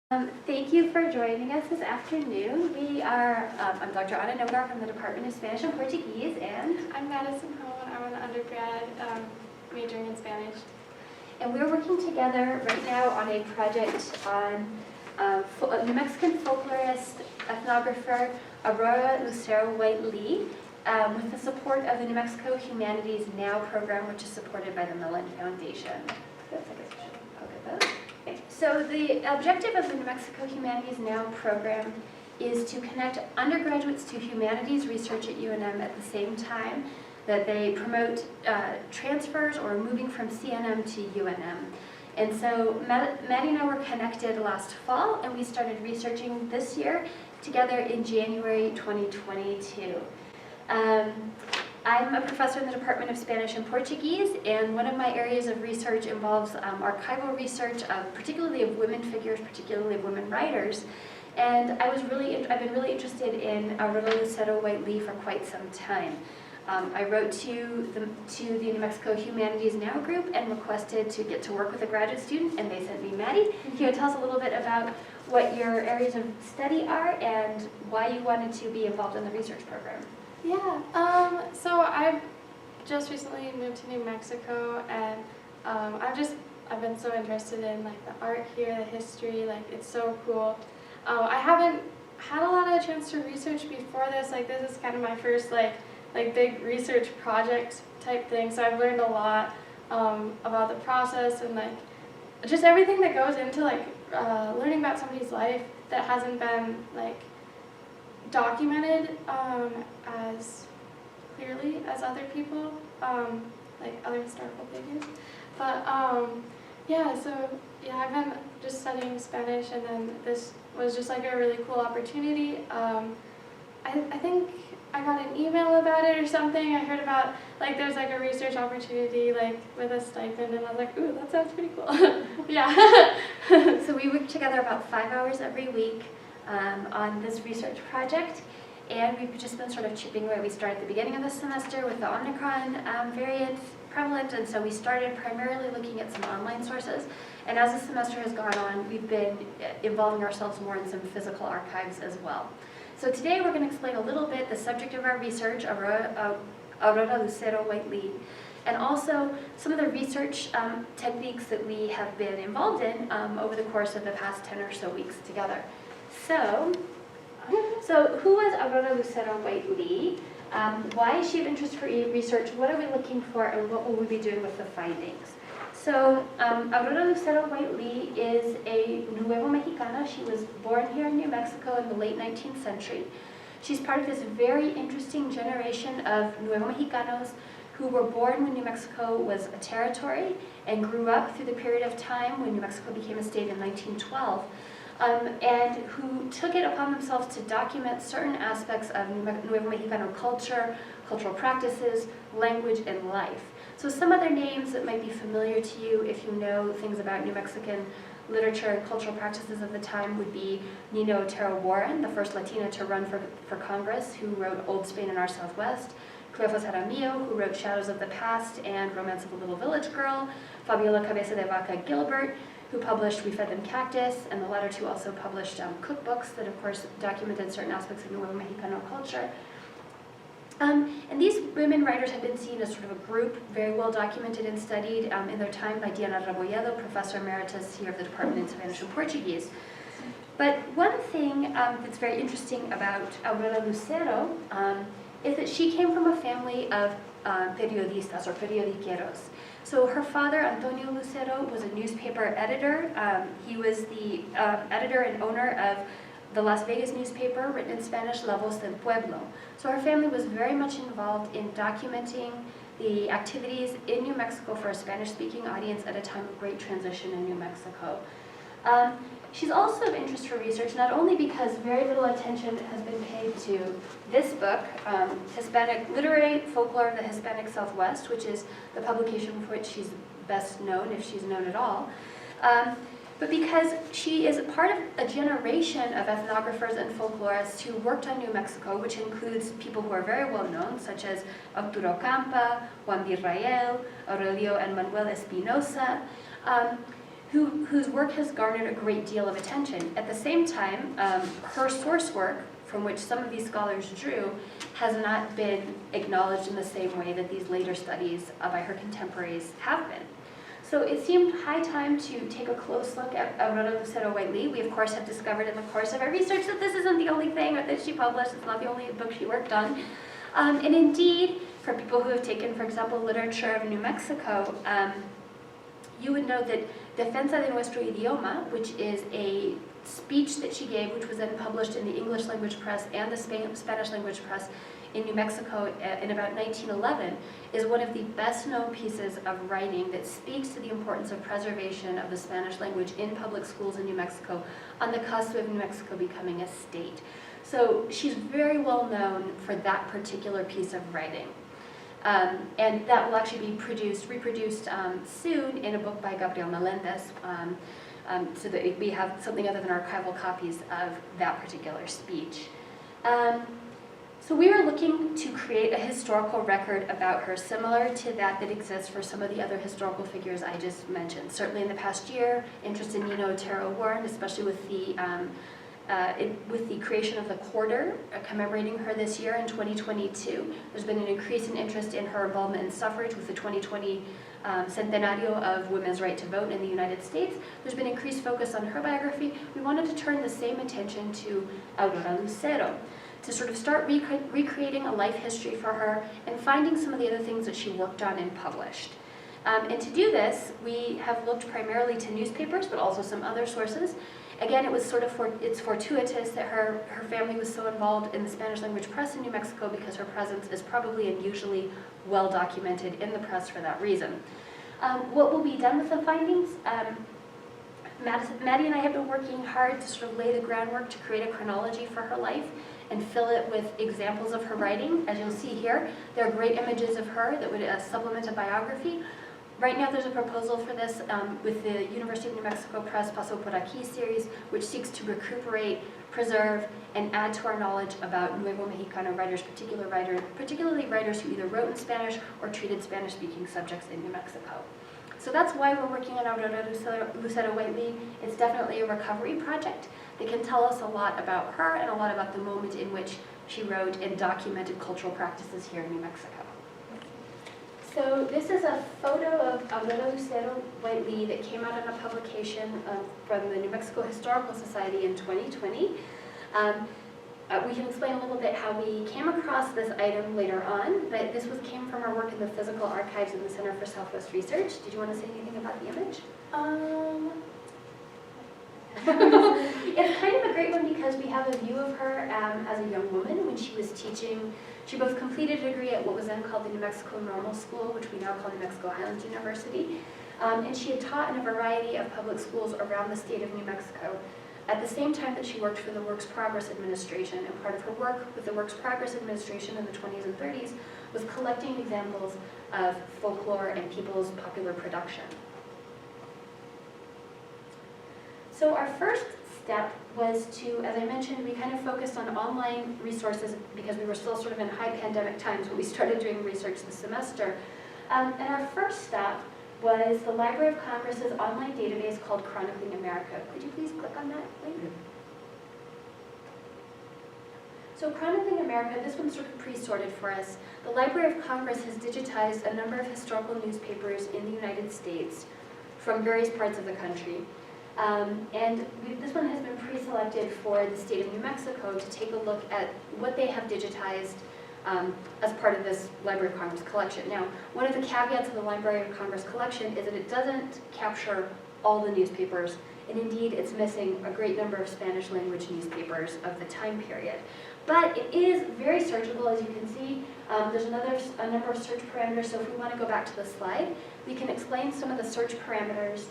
Thank you for joining us this afternoon. I'm Dr. Nogar from the Department of Spanish and Portuguese, and I'm Maddie Hohn. I'm an undergrad majoring in Spanish. And we're working together right now on a project on New Mexican folklorist, ethnographer Aurora Lucero White Lea, with the support of the New Mexico Humanities Now program, which is supported by the Mellon Foundation. So the objective of the New Mexico Humanities Now program is to connect undergraduates to humanities research at UNM at the same time that they promote transfers or moving from CNM to UNM. And so Maddie and I were connected last fall, and we started researching this year together in January 2022. I'm a professor in the Department of Spanish and Portuguese, and one of my areas of research involves archival research, particularly of women figures, particularly of women writers. And I've been really interested in Aurora Lucero White Lea for quite some time. I wrote to the New Mexico Humanities Now group and requested to get to work with a graduate student, and they sent me Maddie. Can you tell us a little bit about what your areas of study are and why you wanted to be involved in the research program? Yeah, so I've just recently moved to New Mexico, and I've been so interested in like the art here, the history, like it's so cool. I haven't had a lot of chance to research before this. Like this is kind of my first like big research project type thing. So I've learned a lot about the process and like just everything that goes into like learning about somebody's life that hasn't been like documented as clearly as other people, like other historical figures. But I've been just studying Spanish, and then this was just like a really cool opportunity. I think I got an email about it or something. I heard about like there's like a research opportunity like with a stipend, and I was like, ooh, that sounds pretty cool. Yeah. So we work together about 5 hours every week on this research project, and we've just been sort of chipping away. We started at the beginning of the semester with the Omicron variant prevalent, and so we started primarily looking at some online sources, and as the semester has gone on, we've been involving ourselves more in some physical archives as well. So today we're going to explain a little bit the subject of our research, Aurora Lucero White Lea, and also some of the research techniques that we have been involved in over the course of the past 10 or so weeks together. So who was Aurora Lucero White Lea? Why is she of interest for research? What are we looking for, and what will we be doing with the findings? So Aurora Lucero White Lea is a nuevomexicana. She was born here in New Mexico in the late 19th century. She's part of this very interesting generation of nuevomexicanos who were born when New Mexico was a territory and grew up through the period of time when New Mexico became a state in 1912. And who took it upon themselves to document certain aspects of Nuevo Mexicano culture, cultural practices, language, and life. So some other names that might be familiar to you if you know things about New Mexican literature and cultural practices of the time would be Nina Otero-Warren, the first Latina to run for Congress, who wrote Old Spain in Our Southwest, Cleofas Jaramillo, who wrote Shadows of the Past and Romance of a Little Village Girl, Fabiola Cabeza de Vaca Gilbert, who published We Fed Them Cactus, and the latter two also published cookbooks that, of course, documented certain aspects of Nuevo Mexicano culture. And these women writers have been seen as sort of a group, very well documented and studied in their time by Diana Rebolledo, Professor Emeritus here of the Department in Spanish and Portuguese. But one thing that's very interesting about Aurora Lucero is that she came from a family of periodistas or periodiqueros. So her father, Antonio Lucero, was a newspaper editor. He was the editor and owner of the Las Vegas newspaper, written in Spanish, La Voz del Pueblo. So her family was very much involved in documenting the activities in New Mexico for a Spanish-speaking audience at a time of great transition in New Mexico. She's also of interest for research, not only because very little attention has been paid to this book, Hispanic Literary Folklore of the Hispanic Southwest, which is the publication for which she's best known, if she's known at all, but because she is part of a generation of ethnographers and folklorists who worked on New Mexico, which includes people who are very well known, such as Arturo Campa, Juan Virrael, Aurelio and Manuel Espinosa, whose work has garnered a great deal of attention. At the same time, her source work, from which some of these scholars drew, has not been acknowledged in the same way that these later studies by her contemporaries have been. So it seemed high time to take a close look at Aurora Lucero White Lea. We, of course, have discovered in the course of our research that this isn't the only thing that she published. It's not the only book she worked on. And indeed, for people who have taken, for example, literature of New Mexico, you would know that Defensa de Nuestro Idioma, which is a speech that she gave, which was then published in the English language press and the Spanish language press in New Mexico in about 1911, is one of the best known pieces of writing that speaks to the importance of preservation of the Spanish language in public schools in New Mexico on the cusp of New Mexico becoming a state. So she's very well known for that particular piece of writing. And that will actually be reproduced soon in a book by Gabriel Melendez, so that we have something other than archival copies of that particular speech. So we are looking to create a historical record about her similar to that exists for some of the other historical figures I just mentioned. Certainly in the past year, interest in Otero-Warren, especially with the creation of the quarter commemorating her this year in 2022. There's been an increase in interest in her involvement in suffrage with the 2020 centenario of women's right to vote in the United States. There's been increased focus on her biography. We wanted to turn the same attention to Aurora Lucero, to sort of start recreating a life history for her and finding some of the other things that she worked on and published. And to do this, we have looked primarily to newspapers, but also some other sources. Again, it was sort of it's fortuitous that her family was so involved in the Spanish language press in New Mexico because her presence is probably unusually well documented in the press for that reason. What will be done with the findings? Maddie and I have been working hard to sort of lay the groundwork to create a chronology for her life and fill it with examples of her writing. As you'll see here, there are great images of her that would supplement a biography. Right now there's a proposal for this with the University of New Mexico Press Paso Por Aquí series, which seeks to recuperate, preserve, and add to our knowledge about nuevomexicano writers, particularly writers who either wrote in Spanish or treated Spanish-speaking subjects in New Mexico. So that's why we're working on Aurora Lucero White Lea. It's definitely a recovery project that can tell us a lot about her and a lot about the moment in which she wrote and documented cultural practices here in New Mexico. So this is a photo of Aurora Lucero White Lea that came out in a publication from the New Mexico Historical Society in 2020. We can explain a little bit how we came across this item later on, but this came from our work in the physical archives in the Center for Southwest Research. Did you want to say anything about the image? It's kind of a great one because we have a view of her as a young woman when she was teaching. She both completed a degree at what was then called the New Mexico Normal School, which we now call New Mexico Highlands University, and she had taught in a variety of public schools around the state of New Mexico at the same time that she worked for the Works Progress Administration, and part of her work with the Works Progress Administration in the 20s and 30s was collecting examples of folklore and people's popular production. So our first step was to, as I mentioned, we kind of focused on online resources because we were still sort of in high pandemic times when we started doing research this semester. And our first stop was the Library of Congress's online database called Chronicling America. Could you please click on that link? So Chronicling America, this one's sort of pre-sorted for us. The Library of Congress has digitized a number of historical newspapers in the United States from various parts of the country. This one has been pre-selected for the state of New Mexico to take a look at what they have digitized as part of this Library of Congress collection. Now, one of the caveats of the Library of Congress collection is that it doesn't capture all the newspapers, and indeed it's missing a great number of Spanish language newspapers of the time period. But it is very searchable, as you can see. There's a number of search parameters, so if we want to go back to the slide, we can explain some of the search parameters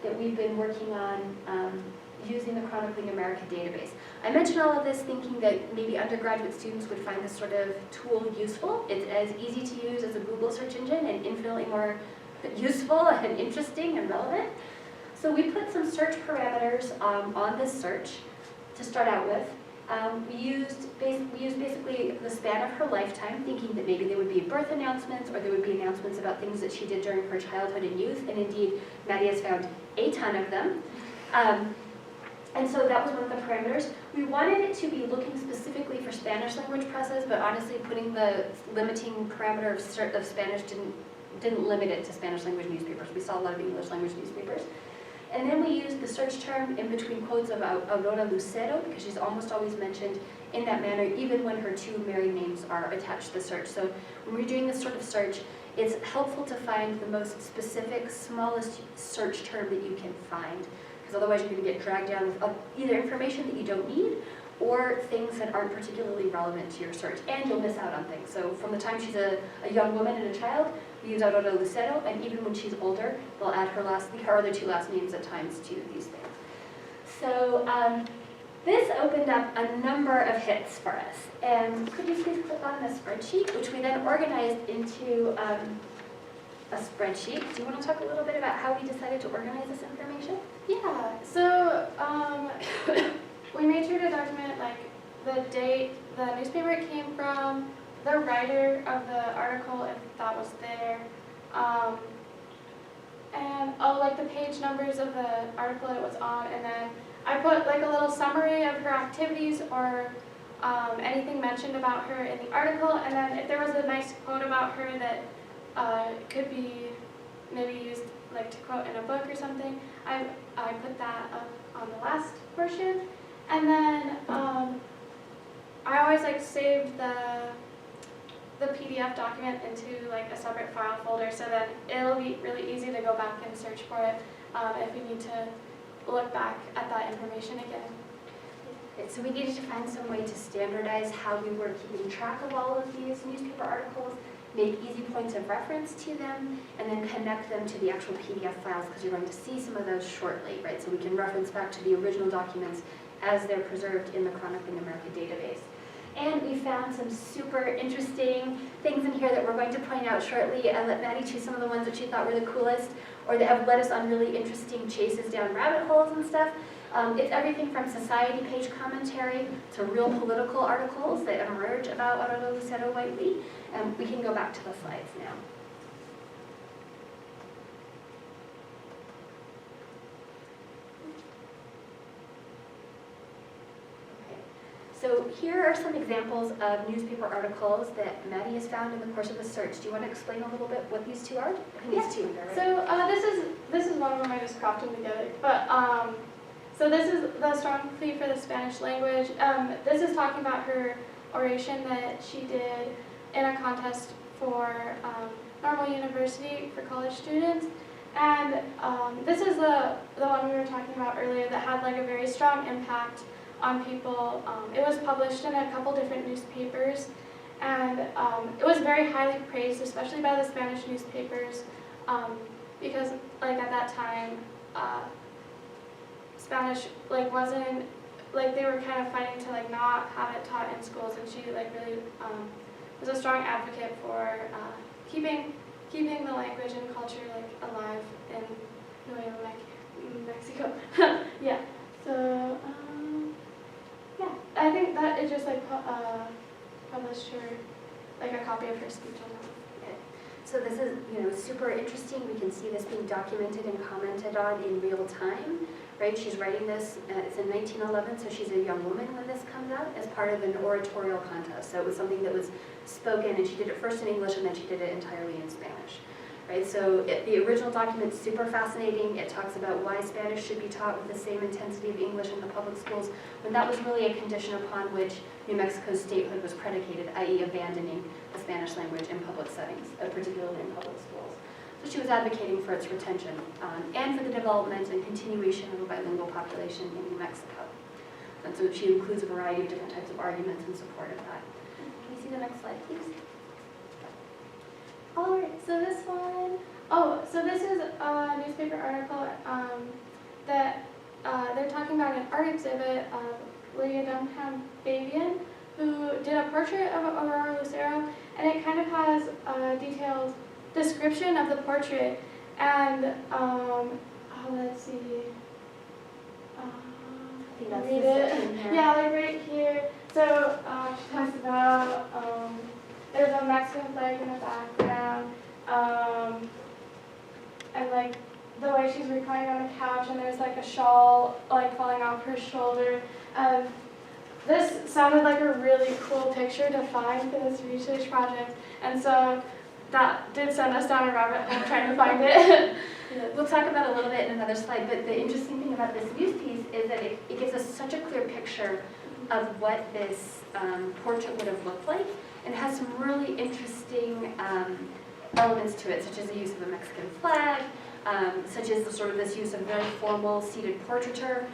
that we've been working on using the Chronicling America database. I mention all of this thinking that maybe undergraduate students would find this sort of tool useful. It's as easy to use as a Google search engine and infinitely more useful and interesting and relevant. So we put some search parameters on this search to start out with. We used basically the span of her lifetime, thinking that maybe there would be birth announcements or there would be announcements about things that she did during her childhood and youth. And indeed, Maddie has found a ton of them. And so that was one of the parameters. We wanted it to be looking specifically for Spanish language presses, but honestly putting the limiting parameter of Spanish didn't limit it to Spanish language newspapers. We saw a lot of English language newspapers. And then we used the search term in between quotes of Aurora Lucero, because she's almost always mentioned in that manner, even when her two married names are attached to the search. So when we're doing this sort of search, it's helpful to find the most specific, smallest search term that you can find, because otherwise you're going to get dragged down with either information that you don't need or things that aren't particularly relevant to your search, and you'll miss out on things. So from the time she's a young woman and a child, we use Aurora Lucero, and even when she's older, they'll add her other two last names at times to these things. So this opened up a number of hits for us. And could you please click on the spreadsheet, which we then organized into a spreadsheet. Do you want to talk a little bit about how we decided to organize this information? Yeah, so we made sure to document like the date the newspaper it came from, the writer of the article if that was there, and like the page numbers of the article it was on, and then I put like a little summary of her activities or anything mentioned about her in the article, and then if there was a nice quote about her that could be maybe used like to quote in a book or something, I put that up on the last portion. And then I always like saved the PDF document into like a separate file folder so that it'll be really easy to go back and search for it if we need to look back at that information again. So we needed to find some way to standardize how we were keeping track of all of these newspaper articles, make easy points of reference to them, and then connect them to the actual PDF files, because you're going to see some of those shortly, right? So we can reference back to the original documents as they're preserved in the Chronicling America database. And we found some super interesting things in here that we're going to point out shortly. I let Maddie choose some of the ones that she thought were the coolest, or that have led us on really interesting chases down rabbit holes and stuff. It's everything from society page commentary to real political articles that emerge about Aurora Lucero White Lea. And we can go back to the slides now. So here are some examples of newspaper articles that Maddie has found in the course of the search. Do you want to explain a little bit what these two are? These two, right? So this is one of them I just cropped them together. But so this is the strong plea for the Spanish language. This is talking about her oration that she did in a contest for Normal University for college students. And this is the one we were talking about earlier that had like a very strong impact on people. It was published in a couple different newspapers, and it was very highly praised, especially by the Spanish newspapers, because like at that time, Spanish like wasn't, like they were kind of fighting to like not have it taught in schools, and she like really was a strong advocate for keeping the language and culture like alive in Nuevo Mexico. Yeah. So. Yeah, I think that it just like published her, like a copy of her speech on that. Okay. So this is, super interesting. We can see this being documented and commented on in real time, right? She's writing this, it's in 1911, so she's a young woman when this comes out as part of an oratorial contest. So it was something that was spoken, and she did it first in English, and then she did it entirely in Spanish. Right, so the original document's super fascinating. It talks about why Spanish should be taught with the same intensity of English in the public schools, when that was really a condition upon which New Mexico's statehood was predicated, i.e. abandoning the Spanish language in public settings, particularly in public schools. So she was advocating for its retention and for the development and continuation of a bilingual population in New Mexico. And so she includes a variety of different types of arguments in support of that. Can we see the next slide, please? Alright, so this one, so this is a newspaper article that they're talking about an art exhibit of Lydia Dunham Fabian, who did a portrait of Aurora Lucero, and it kind of has a detailed description of the portrait, and let's see, I think that's read the it. section here. Yeah, like right here. So she talks about there's a Mexican flag in the background, and like the way she's reclining on a couch and there's like a shawl like falling off her shoulder. This sounded like a really cool picture to find for this research project, and so that did send us down a rabbit hole trying to find it. We'll talk about it a little bit in another slide, but the interesting thing about this news piece is that it gives us such a clear picture of what this portrait would have looked like, and has some really interesting elements to it, such as the use of a Mexican flag, such as this use of very formal seated portraiture.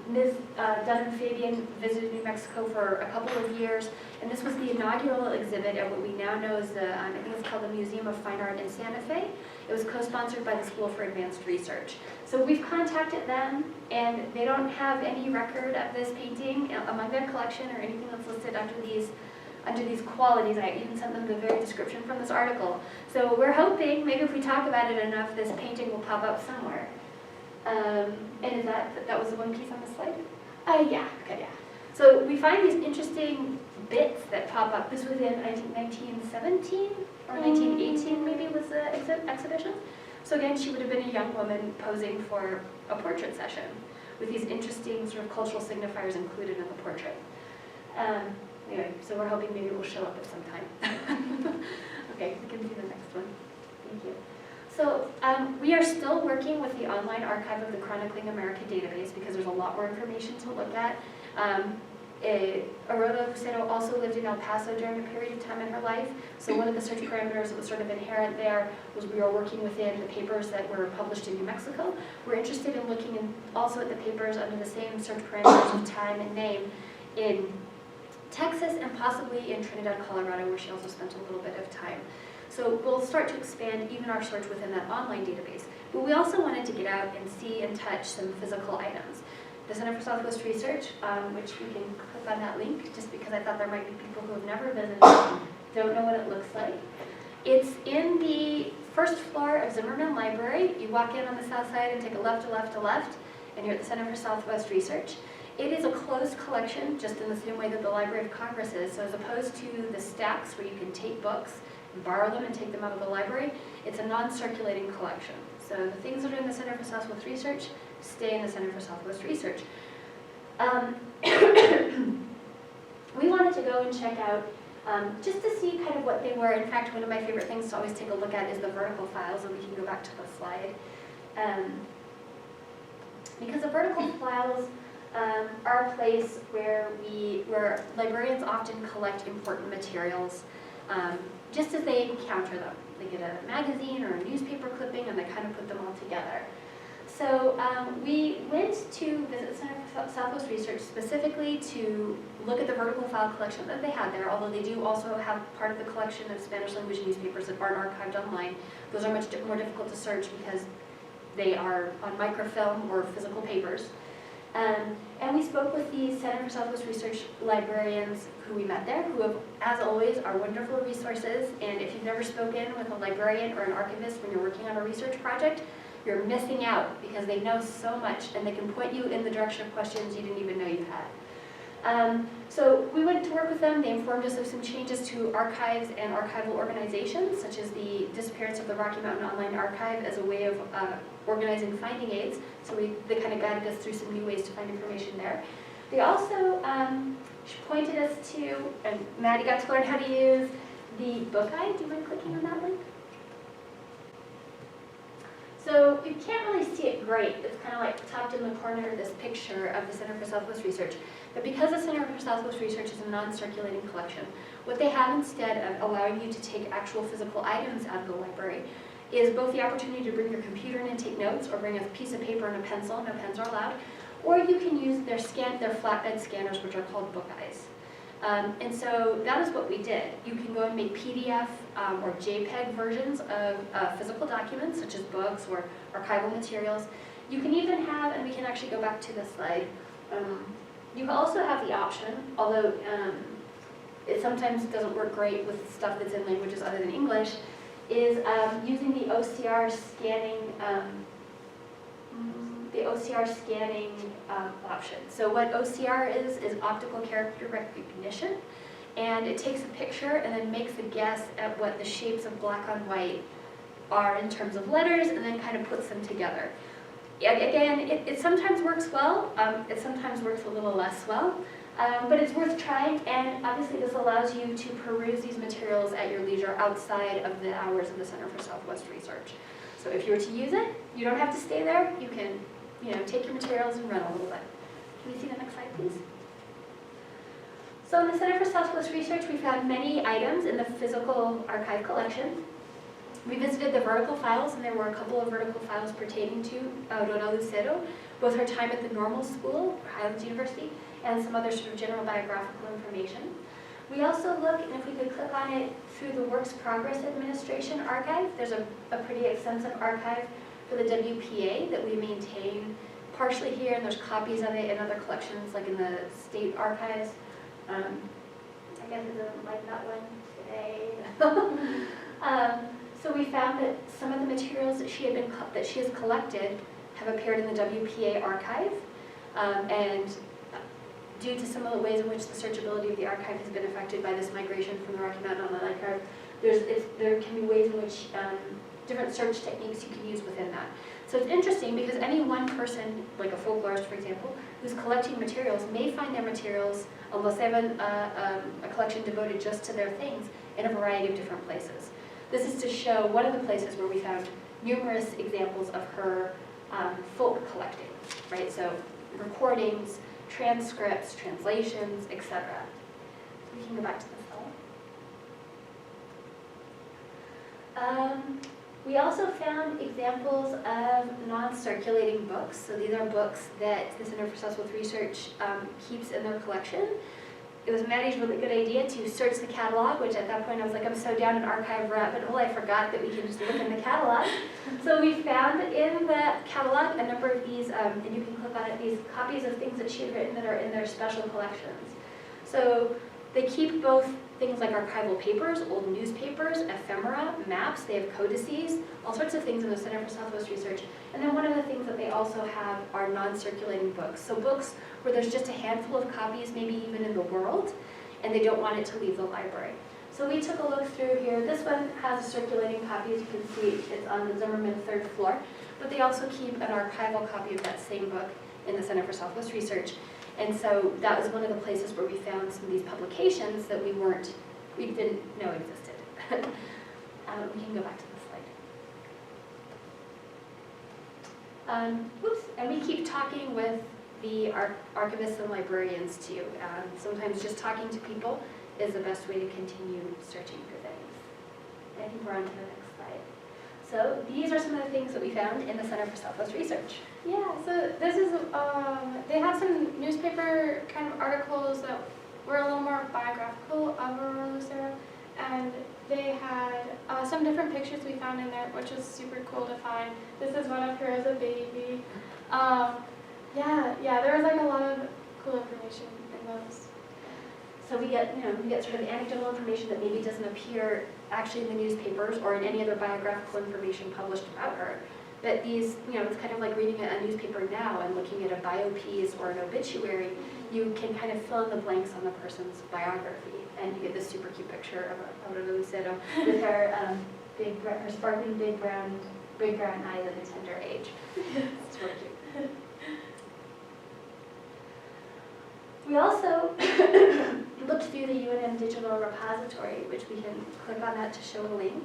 Ms. Dunn and Fabian visited New Mexico for a couple of years, and this was the inaugural exhibit at what we now know as the, I think it's called the Museum of Fine Art in Santa Fe. It was co-sponsored by the School for Advanced Research. So we've contacted them, and they don't have any record of this painting among their collection or anything that's listed under these qualities. I even sent them the very description from this article. So we're hoping, maybe if we talk about it enough, this painting will pop up somewhere. And is that was the one piece on the slide? Yeah. Okay, yeah. So we find these interesting bits that pop up. This was in, I think, 1917 or 1918 maybe was the exhibition. So again, she would have been a young woman posing for a portrait session with these interesting sort of cultural signifiers included in the portrait. Anyway, so we're hoping maybe it will show up at some time. Okay, we can see the next one. Thank you. So we are still working with the online archive of the Chronicling America database because there's a lot more information to look at. Aurora Lucero also lived in El Paso during a period of time in her life, so one of the search parameters that was sort of inherent there was we were working within the papers that were published in New Mexico. We're interested in looking also at the papers under the same search parameters of time and name in Texas and possibly in Trinidad, Colorado, where she also spent a little bit of time. So we'll start to expand even our search within that online database. But we also wanted to get out and see and touch some physical items. The Center for Southwest Research, which we can click on that link, just because I thought there might be people who have never visited, don't know what it looks like. It's in the first floor of Zimmerman Library. You walk in on the south side and take a left, and you're at the Center for Southwest Research. It is a closed collection, just in the same way that the Library of Congress is. So as opposed to the stacks where you can take books, borrow them and take them out of the library, it's a non-circulating collection. So the things that are in the Center for Southwest Research stay in the Center for Southwest Research. We wanted to go and check out just to see kind of what they were. In fact, one of my favorite things to always take a look at is the vertical files, and we can go back to the slide. Because the vertical files are a place where librarians often collect important materials just as they encounter them. They get a magazine or a newspaper clipping and they kind of put them all together. So we went to visit the Center for Southwest Research specifically to look at the vertical file collection that they had there, although they do also have part of the collection of Spanish language newspapers that aren't archived online. Those are much more difficult to search because they are on microfilm or physical papers. And we spoke with the Center for Southwest Research librarians who we met there, who have, as always, are wonderful resources. And if you've never spoken with a librarian or an archivist when you're working on a research project, you're missing out because they know so much and they can point you in the direction of questions you didn't even know you had. So we went to work with them. They informed us of some changes to archives and archival organizations, such as the disappearance of the Rocky Mountain Online Archive as a way of organizing finding aids. So they kind of guided us through some new ways to find information there. They also pointed us to, and Maddie got to learn how to use the book guide. Do you mind clicking on that link? So you can't really see it great. It's kind of like tucked in the corner of this picture of the Center for Southwest Research. But because the Center for Southwest Research is a non-circulating collection, what they have instead of allowing you to take actual physical items out of the library is both the opportunity to bring your computer in and take notes, or bring a piece of paper and a pencil, no pens are allowed, or you can use their flatbed scanners, which are called book eyes. And so that is what we did. You can go and make PDF or JPEG versions of physical documents, such as books or archival materials. You can even have, and we can actually go back to this slide, you also have the option, although it sometimes doesn't work great with stuff that's in languages other than English, is using the OCR scanning option. So what OCR is optical character recognition, and it takes a picture and then makes a guess at what the shapes of black on white are in terms of letters, and then kind of puts them together. Again, it sometimes works well, it sometimes works a little less well, but it's worth trying, and obviously this allows you to peruse these materials at your leisure outside of the hours of the Center for Southwest Research. So if you were to use it, you don't have to stay there, you can take your materials and run a little bit. Can we see the next slide, please? So in the Center for Southwest Research, we found many items in the physical archive collection. We visited the vertical files, and there were a couple of vertical files pertaining to Aurora Lucero, both her time at the normal school, Highlands University, and some other sort of general biographical information. We also look, and if we could click on it, through the Works Progress Administration archive. There's a pretty extensive archive for the WPA that we maintain partially here, and there's copies of it in other collections, like in the state archives. I guess it doesn't like that one today. So we found that some of the materials that she has collected have appeared in the WPA archive, and due to some of the ways in which the searchability of the archive has been affected by this migration from the Rocky Mountain Online Archive, there can be ways in which different search techniques you can use within that. So it's interesting because any one person, like a folklorist, for example, who's collecting materials may find their materials, unless they have a collection devoted just to their things, in a variety of different places. This is to show one of the places where we found numerous examples of her folk collecting, right? So recordings, transcripts, translations, etc. So we can go back to the slide. We also found examples of non-circulating books. So these are books that the Center for Southwest Research keeps in their collection. It was Maddie's really good idea to search the catalog, which at that point I was like, I'm so down an archive rabbit hole, I forgot that we can just look in the catalog. So we found in the catalog a number of these, and you can click on it, these copies of things that she had written that are in their special collections. So they keep both things like archival papers, old newspapers, ephemera, maps, they have codices, all sorts of things in the Center for Southwest Research. And then one of the things that they also have are non-circulating books. So books where there's just a handful of copies, maybe even in the world, and they don't want it to leave the library. So we took a look through here. This one has a circulating copy, as you can see, it's on the Zimmerman 3rd floor, but they also keep an archival copy of that same book in the Center for Southwest Research. And so that was one of the places where we found some of these publications that we didn't know existed. We can go back to the slide. Whoops, and we keep talking with the archivists and librarians too. Sometimes just talking to people is the best way to continue searching for things. I think we're on to the next slide. So these are some of the things that we found in the Center for Southwest Research. Yeah, so this is, they had some newspaper kind of articles that were a little more biographical of Aurora Lucero, and they had some different pictures we found in there, which was super cool to find. This is one of her as a baby. Yeah, there was like a lot of cool information in those. So we get sort of anecdotal information that maybe doesn't appear actually in the newspapers or in any other biographical information published about her. But these, it's kind of like reading a newspaper now and looking at a biopiece or an obituary. You can kind of fill in the blanks on the person's biography, and you get this super cute picture of Aurora Lucero with her her sparkling big brown eyes at a tender age. It's really cute. We also looked through the Unm Digital Repository, which we can click on that to show a link.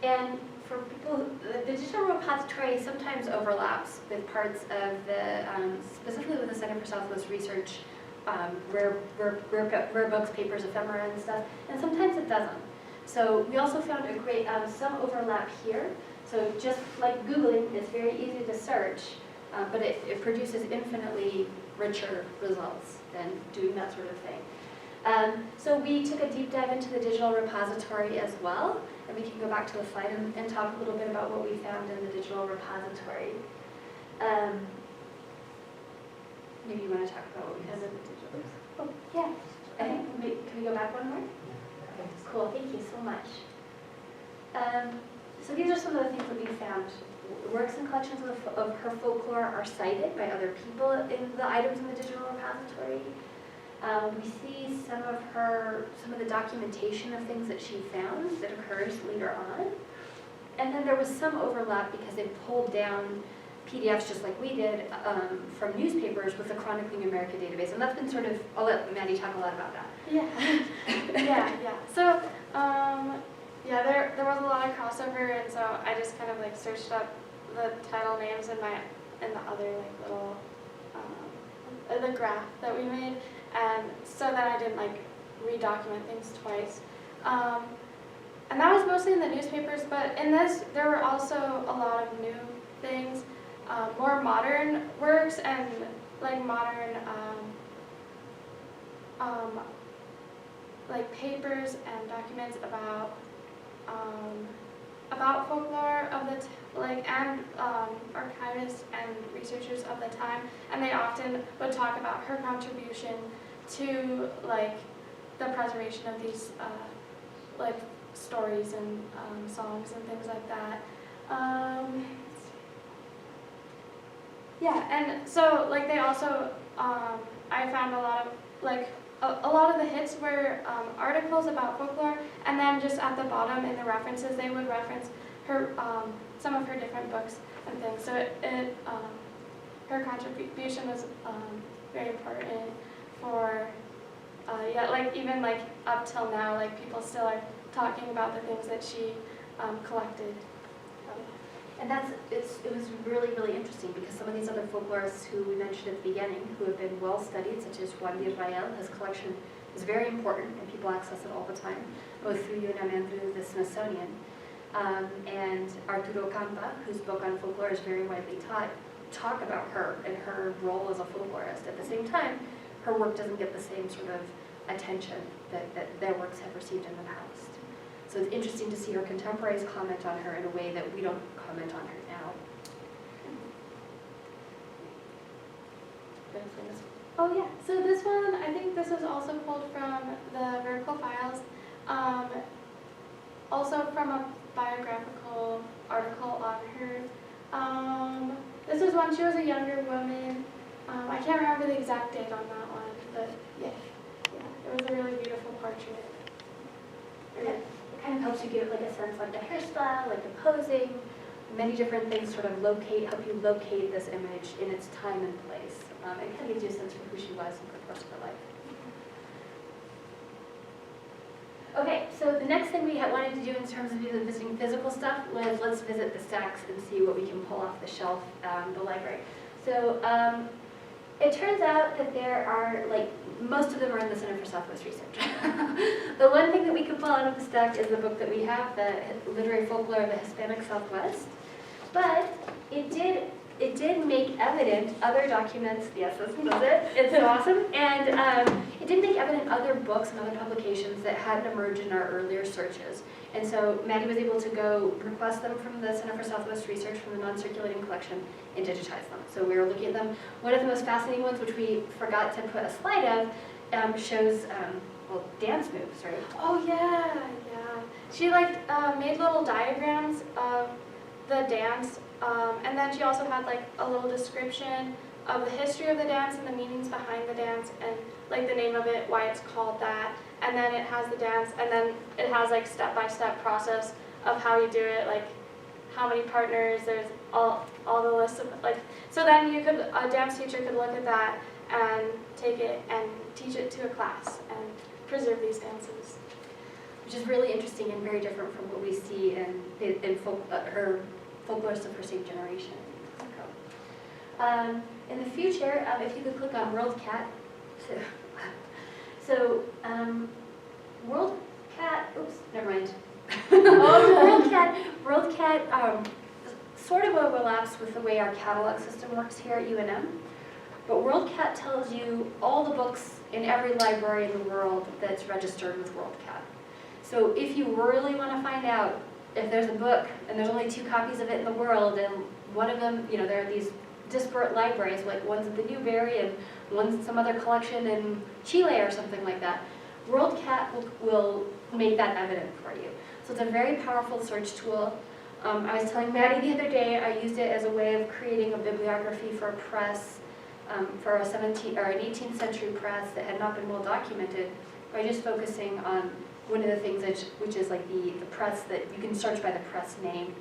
And for people, the digital repository sometimes overlaps with parts of the, specifically with the Center for Southwest Research, rare books, papers, ephemera, and stuff, and sometimes it doesn't. So we also found a great, some overlap here. So just like Googling, it's very easy to search, but it produces infinitely richer results than doing that sort of thing. So we took a deep dive into the digital repository as well, and we can go back to the slide and talk a little bit about what we found in the digital repository. Maybe you want to talk about what we found in the digital repository? Oh, yeah. I think, can we go back one more? Okay, cool, thank you so much. So these are some of the things that we found. Works and collections of her folklore are cited by other people in the items in the digital repository. We see some of the documentation of things that she found that occurs later on. And then there was some overlap because they pulled down PDFs just like we did from newspapers with the Chronicling America database. And that's been sort of, I'll let Maddie talk a lot about that. Yeah, yeah. So, yeah, there was a lot of crossover, and so I just kind of like searched up the title names in the other like little the graph that we made, and so that I didn't like redocument things twice. And that was mostly in the newspapers, but in this there were also a lot of new things, more modern works and like modern like papers and documents about folklore of the and archivists and researchers of the time, and they often would talk about her contribution to like the preservation of these like stories and songs and things like that. Yeah, and so like they also I found a lot of like a lot of the hits were articles about folklore, and then just at the bottom in the references they would reference her some of her different books and things. So her contribution was very important for yeah, like even like up till now, like people still are talking about the things that she collected. And it was really, really interesting because some of these other folklorists who we mentioned at the beginning, who have been well studied, such as Juan de Israel, his collection is very important and people access it all the time, both through Unm and through the Smithsonian. And Arturo Campa, whose book on folklore is very widely taught, talk about her and her role as a folklorist. At the same time, her work doesn't get the same sort of attention that their works have received in the past. So it's interesting to see her contemporaries comment on her in a way that we don't comment on her now. Oh yeah, so this one, I think this was also pulled from the vertical files, also from a biographical article on her. This was when she was a younger woman. I can't remember the exact date on that one, but yeah, it was a really beautiful portrait. It kind of helps you give like a sense like the hairstyle, like the posing, many different things sort of help you locate this image in its time and place. It kind of gives you a sense for who she was and for the rest of her life. Okay, so the next thing we wanted to do in terms of visiting physical stuff was let's visit the stacks and see what we can pull off the shelf in the library. So it turns out that there are, like, most of them are in the Center for Southwest Research. The one thing that we could pull out of the stack is the book that we have, the Literary Folklore of the Hispanic Southwest. But it did make evident other documents. Yes, this does it. It's so awesome. And it did make evident other books and other publications that hadn't emerged in our earlier searches. And so Maddie was able to go request them from the Center for Southwest Research from the non-circulating collection and digitize them. So we were looking at them. One of the most fascinating ones, which we forgot to put a slide of, shows well, dance moves, right? Oh yeah. She like made little diagrams of the dance, and then she also had like a little description of the history of the dance and the meanings behind the dance and like the name of it, why it's called that, and then it has the dance, and then it has like step-by-step process of how you do it, like how many partners, there's all the lists of like, so then a dance teacher could look at that and take it and teach it to a class and preserve these dances. Which is really interesting and very different from what we see in her folklorists of her same generation. In the future, if you could click on World Cat. So, World Cat, oops, never mind. World Cat sort of overlaps with the way our catalog system works here at UNM. But World Cat tells you all the books in every library in the world that's registered with World Cat. So if you really want to find out if there's a book and there's only 2 copies of it in the world, and one of them, you know, there are these disparate libraries, like one's at the Newberry and one's in some other collection in Chile or something like that, World Cat will make that evident for you. So it's a very powerful search tool. I was telling Maddie the other day, I used it as a way of creating a bibliography for a press for a 17th or an 18th century press that had not been well documented, by just focusing on one of the things which is like the press that you can search by the press name,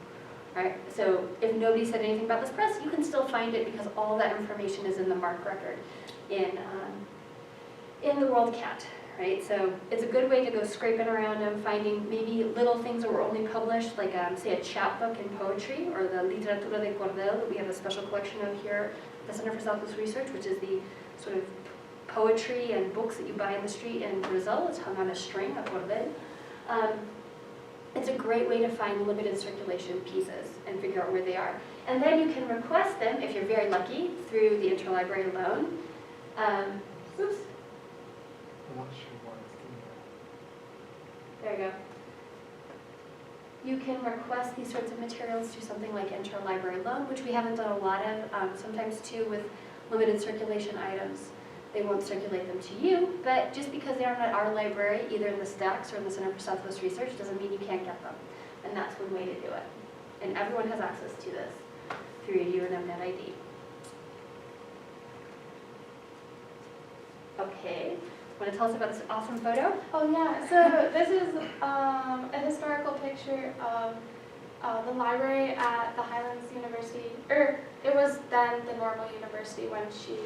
right? So if nobody said anything about this press, you can still find it because all that information is in the MARC record in the World Cat, right? So it's a good way to go scraping around and finding maybe little things that were only published, like say a chapbook in poetry, or the Literatura de Cordel that we have a special collection of here at the Center for Southwest Research, which is the sort of poetry and books that you buy in the street in Brazil. It's hung on a string, a cordel. It's a great way to find limited circulation pieces and figure out where they are. And then you can request them, if you're very lucky, through the interlibrary loan. Oops. There you go. You can request these sorts of materials through something like interlibrary loan, which we haven't done a lot of, sometimes too with limited circulation items. They won't circulate them to you, but just because they aren't at our library, either in the Stacks or in the Center for Southwest Research, doesn't mean you can't get them. And that's one way to do it. And everyone has access to this through your Unm Net ID. Okay, want to tell us about this awesome photo? Oh yeah, so this is a historical picture of the library at the Highlands University, or it was then the Normal University when she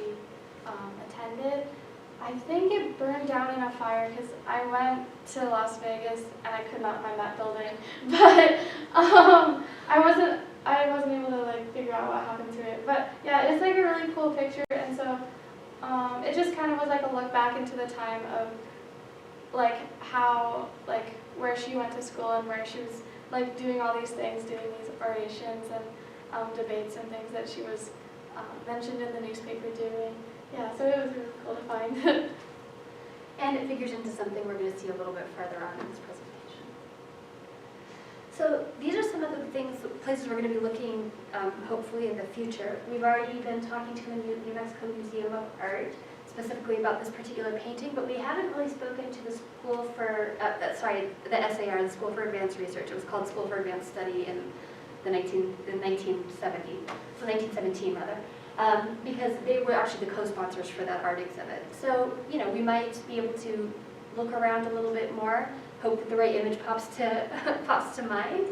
attended. I think it burned down in a fire because I went to Las Vegas and I could not find that building, but I wasn't able to like figure out what happened to it. But yeah, it's like a really cool picture, and so it just kind of was like a look back into the time of like how like where she went to school and where she was like doing all these things, doing these orations and debates and things that she was mentioned in the newspaper doing. Yeah, so it was really cool to find. And it figures into something we're going to see a little bit further on in this presentation. So these are some of the things, places we're going to be looking hopefully in the future. We've already been talking to the New Mexico Museum of Art specifically about this particular painting, but we haven't really spoken to the School for, the SAR, the School for Advanced Research. It was called School for Advanced Study in the 1917 rather. Because they were actually the co-sponsors for that art exhibit. So, you know, we might be able to look around a little bit more, hope that the right image pops to mind.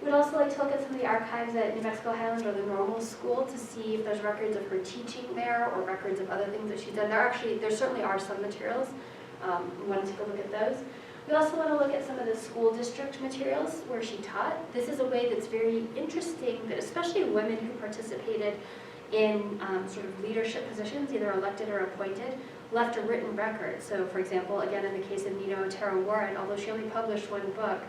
We'd also like to look at some of the archives at New Mexico Highlands or the Normal School to see if there's records of her teaching there or records of other things that she's done. There certainly are some materials. We want to take a look at those. We also want to look at some of the school district materials where she taught. This is a way that's very interesting that especially women who participated in sort of leadership positions, either elected or appointed, left a written record. So for example, again in the case of Nina Otero-Warren, although she only published one book,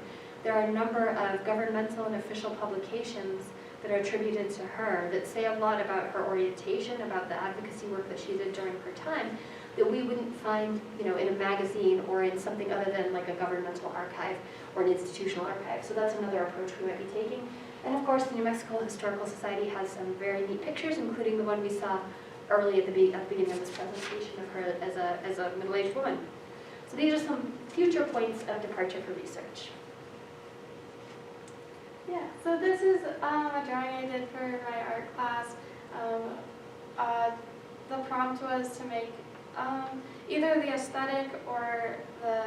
there are a number of governmental and official publications that are attributed to her that say a lot about her orientation, about the advocacy work that she did during her time, that we wouldn't find, you know, in a magazine or in something other than like a governmental archive or an institutional archive. So that's another approach we might be taking. And of course, the New Mexico Historical Society has some very neat pictures, including the one we saw early at the beginning of this presentation of her as a middle-aged woman. So these are some future points of departure for research. Yeah, so this is a drawing I did for my art class. The prompt was to make either the aesthetic or the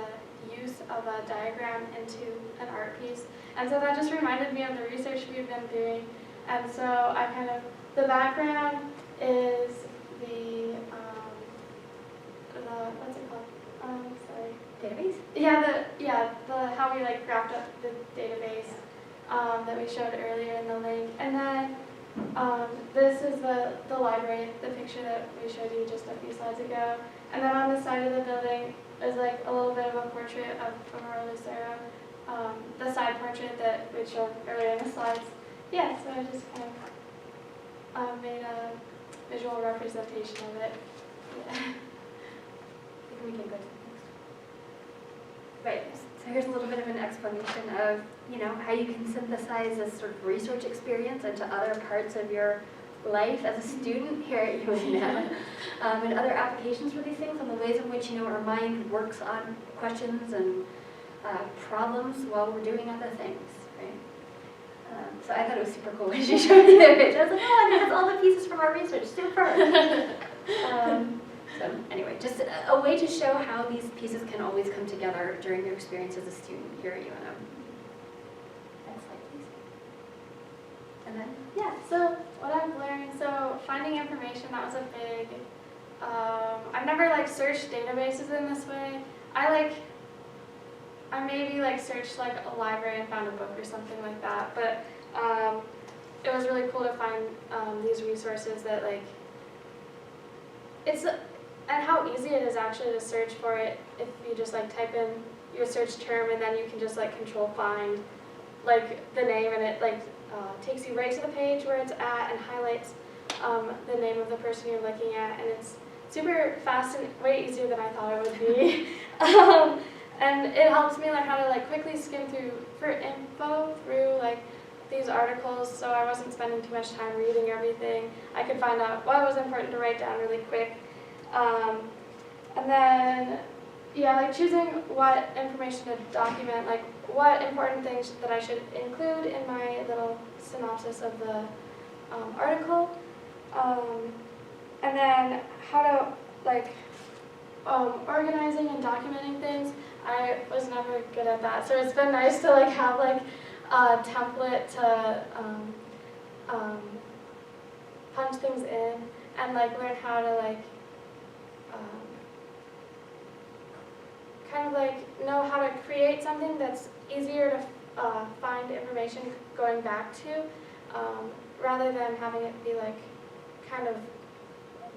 use of a diagram into an art piece. And so that just reminded me of the research we've been doing. And so I kind of, the background is the what's it called? Sorry. Database? Yeah, the how we like graphed up the database that we showed earlier in the link. And then this is the library, the picture that we showed you just a few slides ago. And then on the side of the building is like a little bit of a portrait of Aurora Lucero, the side portrait that we showed earlier in the slides. Yeah, so I just kind of made a visual representation of it. Yeah. I think we can go to the next one. Right, so here's a little bit of an explanation of, you know, how you can synthesize this sort of research experience into other parts of your life as a student here at UNM, and other applications for these things, and the ways in which, you know, our mind works on questions and problems while we're doing other things, right? So I thought it was super cool when she showed me the image. I was like, oh, and it has all the pieces from our research, super. So anyway, just a way to show how these pieces can always come together during your experience as a student here at UNM. Next slide, please. And then, Yeah, so what I've learned, so finding information, that was a big, I've never like searched databases in this way. I maybe like searched like a library and found a book or something like that, but it was really cool to find these resources that like, and how easy it is actually to search for it if you just like type in your search term and then you can just like control find like the name, and it like takes you right to the page where it's at and highlights the name of the person you're looking at, and it's super fast and way easier than I thought it would be. And it helps me learn how to like quickly skim through for info through like these articles, so I wasn't spending too much time reading everything. I could find out what was important to write down really quick. And then, yeah, like choosing what information to document, like what important things that I should include in my little synopsis of the article. And then how to, like, organizing and documenting things. I was never good at that, so it's been nice to like have like a template to punch things in and like learn how to like kind of like know how to create something that's easier to find information going back to, rather than having it be like kind of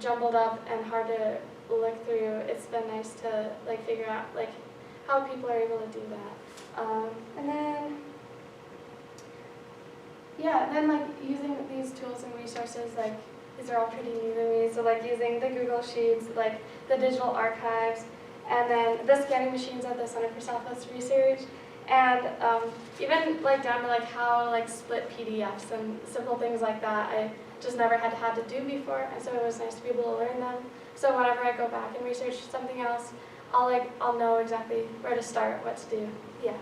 jumbled up and hard to look through. It's been nice to like figure out like how people are able to do that. And then, yeah, then like using these tools and resources, like these are all pretty new to me. So like using the Google Sheets, like the digital archives, and then the scanning machines at the Center for Southwest Research, and even like down to like how like split PDFs and simple things like that. I just never had to do before, and so it was nice to be able to learn them. So whenever I go back and research something else, I'll know exactly where to start, what to do. Yeah.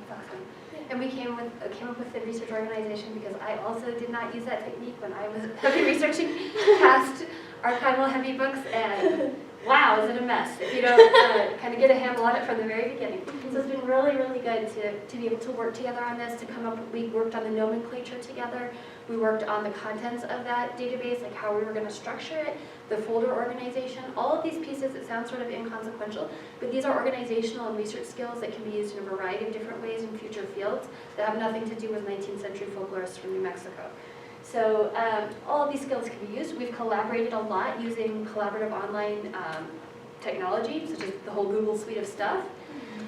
That's awesome. And we came up with the research organization because I also did not use that technique when I was heavy researching past archival heavy books, and wow, is it a mess if you don't kind of get a handle on it from the very beginning. So it's been really, really good to be able to work together on this, to come up, we worked on the nomenclature together, we worked on the contents of that database, like how we were going to structure it, the folder organization, all of these pieces. It sounds sort of inconsequential, but these are organizational and research skills that can be used in a variety of different ways in future fields that have nothing to do with 19th century folklorists from New Mexico. So all of these skills can be used. We've collaborated a lot using collaborative online technology, such as the whole Google suite of stuff.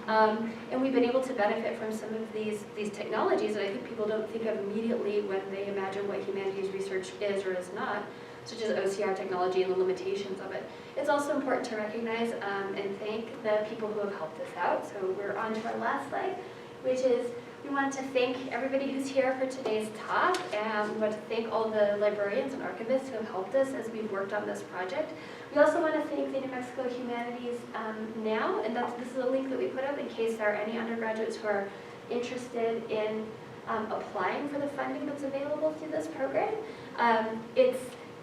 And we've been able to benefit from some of these technologies that I think people don't think of immediately when they imagine what humanities research is or is not, such as OCR technology and the limitations of it. It's also important to recognize and thank the people who have helped us out. So we're on to our last slide, which is we want to thank everybody who's here for today's talk, and we want to thank all the librarians and archivists who have helped us as we've worked on this project. We also want to thank the New Mexico Humanities Now, and this is a link that we put up in case there are any undergraduates who are interested in applying for the funding that's available through this program.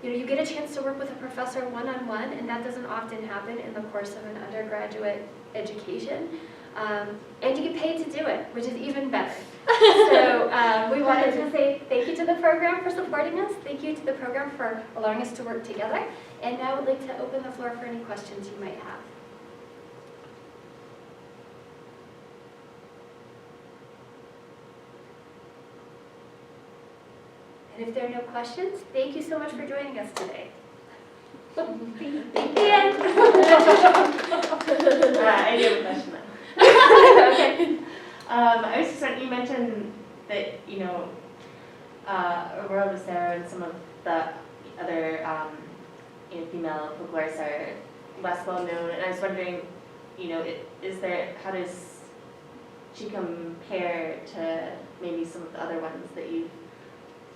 You get a chance to work with a professor one-on-one, and that doesn't often happen in the course of an undergraduate education. And you get paid to do it, which is even better. So we wanted to say thank you to the program for supporting us. Thank you to the program for allowing us to work together. And now I'd like to open the floor for any questions you might have. And if there are no questions, thank you so much for joining us today. I do have a question though. Okay. I was just wondering, you mentioned that, Aurora Lucero and some of the other female folklorists are less well known, and I was wondering, how does she compare to maybe some of the other ones that you've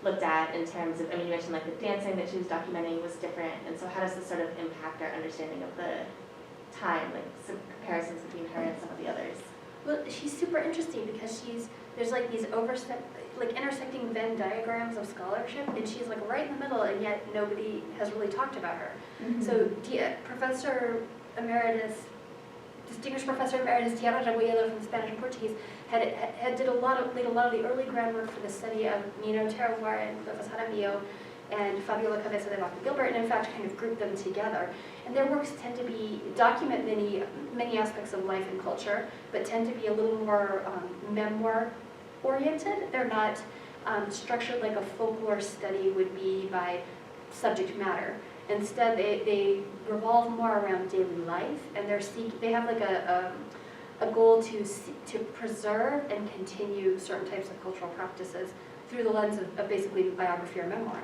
looked at in terms of, you mentioned like the dancing that she was documenting was different, and so how does this sort of impact our understanding of the time, like some comparisons between her and some of the others? Well, she's super interesting because she's there's like these intersecting Venn diagrams of scholarship, and she's like right in the middle, and yet nobody has really talked about her. So Distinguished Professor Emeritus Tiara Rabuelo from Spanish and Portuguese laid a lot of the early groundwork for the study of Otero-Warren, Cleofas Jaramillo, and Fabiola, Cabeza, Vaca, Gilbert, and in fact kind of grouped them together. And their works tend to document many aspects of life and culture, but tend to be a little more memoir-oriented. They're not structured like a folklore study would be by subject matter. Instead, they revolve more around daily life, and they have like a goal to preserve and continue certain types of cultural practices through the lens of basically biography or memoir.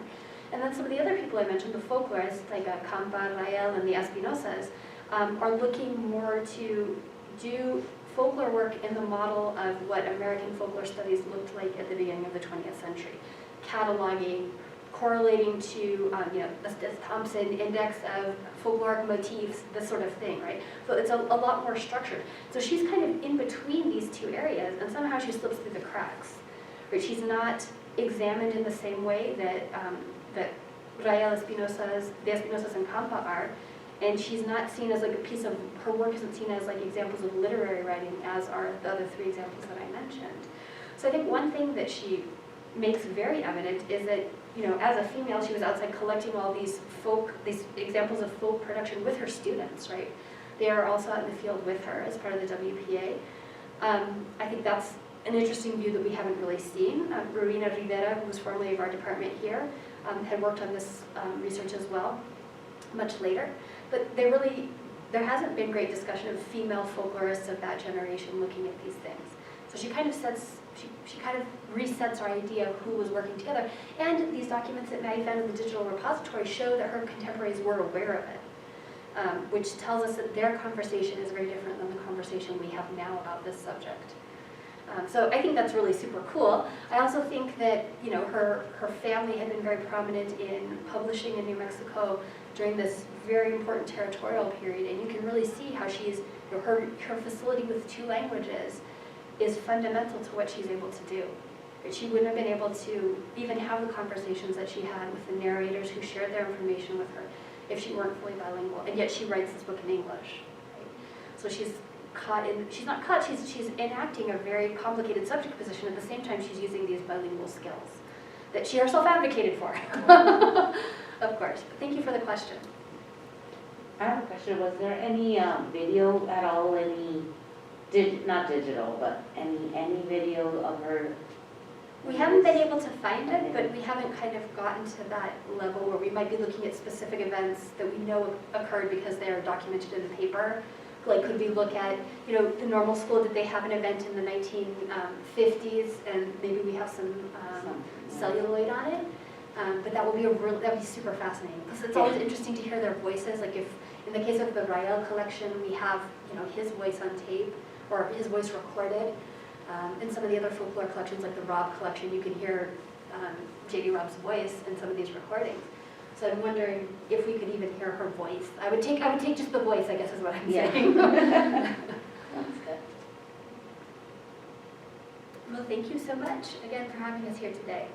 And then some of the other people I mentioned, the folklorists like Campa, Rael, and the Espinosas, are looking more to do folklore work in the model of what American folklore studies looked like at the beginning of the 20th century, cataloging, correlating to the Thompson index of folkloric motifs, this sort of thing, right? So it's a lot more structured. So she's kind of in between these two areas, and somehow she slips through the cracks. Right? She's not examined in the same way that Rael Espinosas, the Espinosas and Campa are, and she's not seen as like her work isn't seen as like examples of literary writing as are the other three examples that I mentioned. So I think one thing that she makes very evident is that, as a female, she was outside collecting all these examples of folk production with her students, right? They are also out in the field with her as part of the WPA. I think that's an interesting view that we haven't really seen. Rowena Rivera, who was formerly of our department here, had worked on this research as well, much later. But there hasn't been great discussion of female folklorists of that generation looking at these things. So she kind of resets our idea of who was working together. And these documents that Maddie found in the digital repository show that her contemporaries were aware of it, which tells us that their conversation is very different than the conversation we have now about this subject. So I think that's really super cool. I also think that her family had been very prominent in publishing in New Mexico during this very important territorial period, and you can really see how she's her facility with 2 languages is fundamental to what she's able to do. She wouldn't have been able to even have the conversations that she had with the narrators who shared their information with her if she weren't fully bilingual, and yet she writes this book in English. Right? So she's enacting a very complicated subject position. At the same time, she's using these bilingual skills that she herself advocated for. Of course. But thank you for the question. I have a question. Was there any video at all, not digital, but any video of her? We haven't been able to find it, but we haven't kind of gotten to that level where we might be looking at specific events that we know occurred because they are documented in the paper. Like, could we look at, the normal school, did they have an event in the 1950s, and maybe we have some celluloid on it? But that would be super fascinating, because it's always interesting to hear their voices. Like, if in the case of the Rael collection, we have, his voice on tape, or his voice recorded. In some of the other folklore collections, like the Robb collection, you can hear J.D. Robb's voice in some of these recordings. So I'm wondering if we could even hear her voice. I would take just the voice, I guess is what I'm saying. That's good. Well, thank you so much again for having us here today.